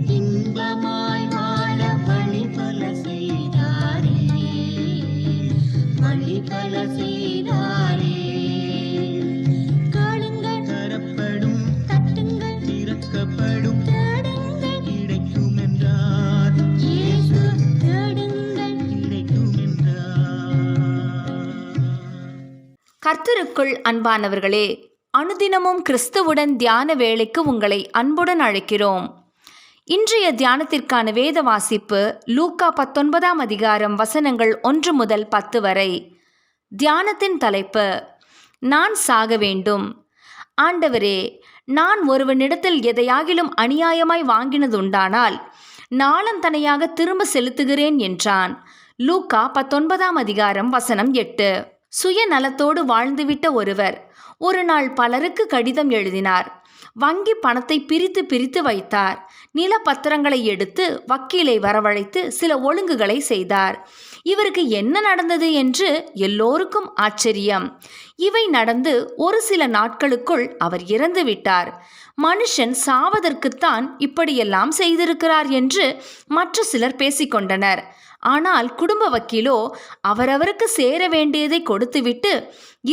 இன்பமாய் வாழ வழி பல செய்தாரே, வழி பல செய்தாரே. காணுங்கள் தரப்படும், தட்டுங்கள் திறக்கப்படும், தேடுங்கள் கிடைக்கும் என்றார் இயேசு. தேடுங்கள் கிடைக்கும் என்றார். கர்த்தருக்குள் அன்பானவர்களே, அனுதினமும் கிறிஸ்துவுடன் தியான வேளைக்கு உங்களை அன்புடன் அழைக்கிறோம். இன்றைய தியானத்திற்கான வேத வாசிப்பு லூக்கா 19ஆம் அதிகாரம் வசனங்கள் 1 முதல் 10 வரை. தியானத்தின் தலைப்பு, நான் சாக வேண்டும். ஆண்டவரே, நான் ஒருவனிடத்தில் எதையாகிலும் அநியாயமாய் வாங்கினதுண்டானால் நாளந்தனையாக திரும்ப செலுத்துகிறேன் என்றான். லூக்கா 19ஆம் அதிகாரம் வசனம் 8. சுயநலத்தோடு வாழ்ந்துவிட்ட ஒருவர் ஒரு நாள் பலருக்கு கடிதம் எழுதினார். வங்கி பணத்தை பிரித்து பிரித்து வைத்தார். நிலப்பத்திரங்களை எடுத்து வக்கீலை வரவழைத்து சில ஒழுங்குகளை செய்தார். இவருக்கு என்ன நடந்தது என்று எல்லோருக்கும் ஆச்சரியம். இவை நடந்து ஒரு சில நாட்களுக்குள் அவர் இறந்து விட்டார். மனுஷன் சாவதற்குத்தான் இப்படியெல்லாம் செய்திருக்கிறார் என்று மற்ற சிலர் பேசிக்கொண்டனர். ஆனால் குடும்ப வக்கீலோ அவரவருக்கு சேர வேண்டியதை கொடுத்துவிட்டு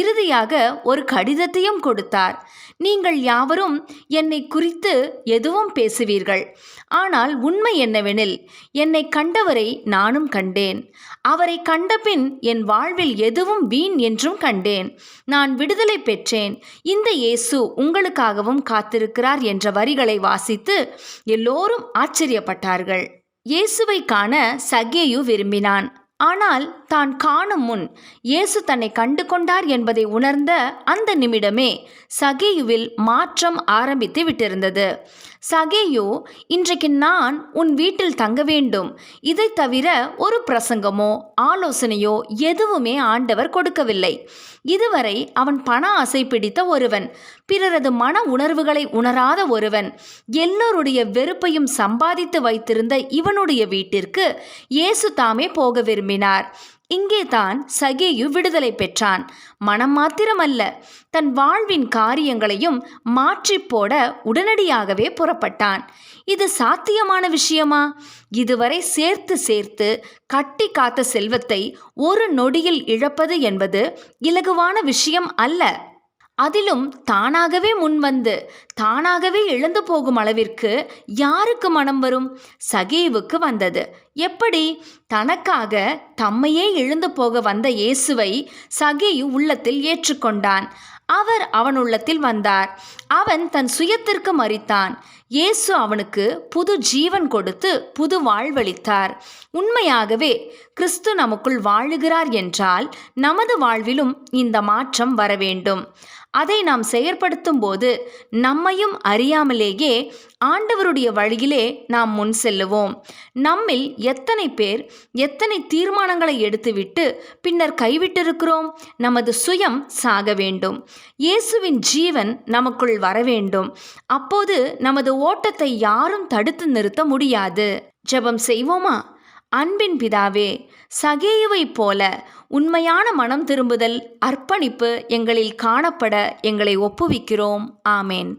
இறுதியாக ஒரு கடிதத்தையும் கொடுத்தார். நீங்கள் யாவரும் என்னை குறித்து எதுவும் பேசுவீர்கள், ஆனால் உண்மை என்னவெனில் என்னை கண்டவரை நானும் கண்டேன். அவரை கண்டபின் என் வாழ்வில் எதுவும் வீண் என்றும் கண்டேன். நான் விடுதலை பெற்றேன். இந்த இயேசு உங்களுக்காகவும் காத்திருக்கிறார் என்ற வரிகளை வாசித்து எல்லோரும் ஆச்சரியப்பட்டார்கள். இயேசுவை காண சகேயு விரும்பினான். ஆனால் தான் காணும் முன் இயேசு தன்னை கண்டு கொண்டார் என்பதை உணர்ந்த அந்த நிமிடமே சகேயுவில் மாற்றம் ஆரம்பித்து விட்டிருந்தது. சகேயு, இன்றைக்கு நான் உன் வீட்டில் தங்க வேண்டும். இதை தவிர ஒரு பிரசங்கமோ ஆலோசனையோ எதுவுமே ஆண்டவர் கொடுக்கவில்லை. இதுவரை அவன் பண ஆசை பிடித்த ஒருவன், பிறரது மன உணர்வுகளை உணராத ஒருவன், எல்லோருடைய வெறுப்பையும் சம்பாதித்து வைத்திருந்த இவனுடைய வீட்டிற்கு இயேசு தாமே போக விரும்பினார். இங்கே தான் சகேயு விடுதலை பெற்றான். மனம் மாத்திரமல்ல, தன் வாழ்வின் காரியங்களையும் மாற்றி போட உடனடியாகவே புறப்பட்டான். இது சாத்தியமான விஷயமா? இதுவரை சேர்த்து சேர்த்து கட்டி காத்த செல்வத்தை ஒரு நொடியில் இழப்பது என்பது இலகுவான விஷயம் அல்ல. அதிலும் தானாகவே முன்வந்து தானாகவே இழந்து போகும் அளவிற்கு யாருக்கு மனம் வரும்? சகேயுவுக்கு வந்தது. எப்படி? தனக்காக தம்மையே இழந்து போக வந்த இயேசுவை சகேயு உள்ளத்தில் ஏற்றுக்கொண்டான். அவர் அவன் உள்ளத்தில் வந்தார். அவன் தன் சுயத்திற்கு மரித்தான். இயேசு அவனுக்கு புது ஜீவன் கொடுத்து புது வாழ்வளித்தார். உண்மையாகவே கிறிஸ்து நமக்குள் வாழுகிறார் என்றால் நமது வாழ்விலும் இந்த மாற்றம் வர வேண்டும். அதை நாம் செயற்படுத்தும் போது நம்மையும் அறியாமலேயே ஆண்டவருடைய வழியிலே நாம் முன் செல்லுவோம். நம்மில் எத்தனை பேர் எத்தனை தீர்மானங்களை எடுத்துவிட்டு பின்னர் கைவிட்டிருக்கிறோம்? நமது சுயம் சாக வேண்டும். இயேசுவின் ஜீவன் நமக்குள் வர வேண்டும். அப்போது நமது ஓட்டத்தை யாரும் தடுத்து நிறுத்த முடியாது. ஜெபம் செய்வோமா? அன்பின் பிதாவே, சகேயுவைப் போல உண்மையான மனம் திரும்புதல், அர்ப்பணிப்பு எங்களில் காணப்பட எங்களை ஒப்புவிக்கிறோம். ஆமேன்.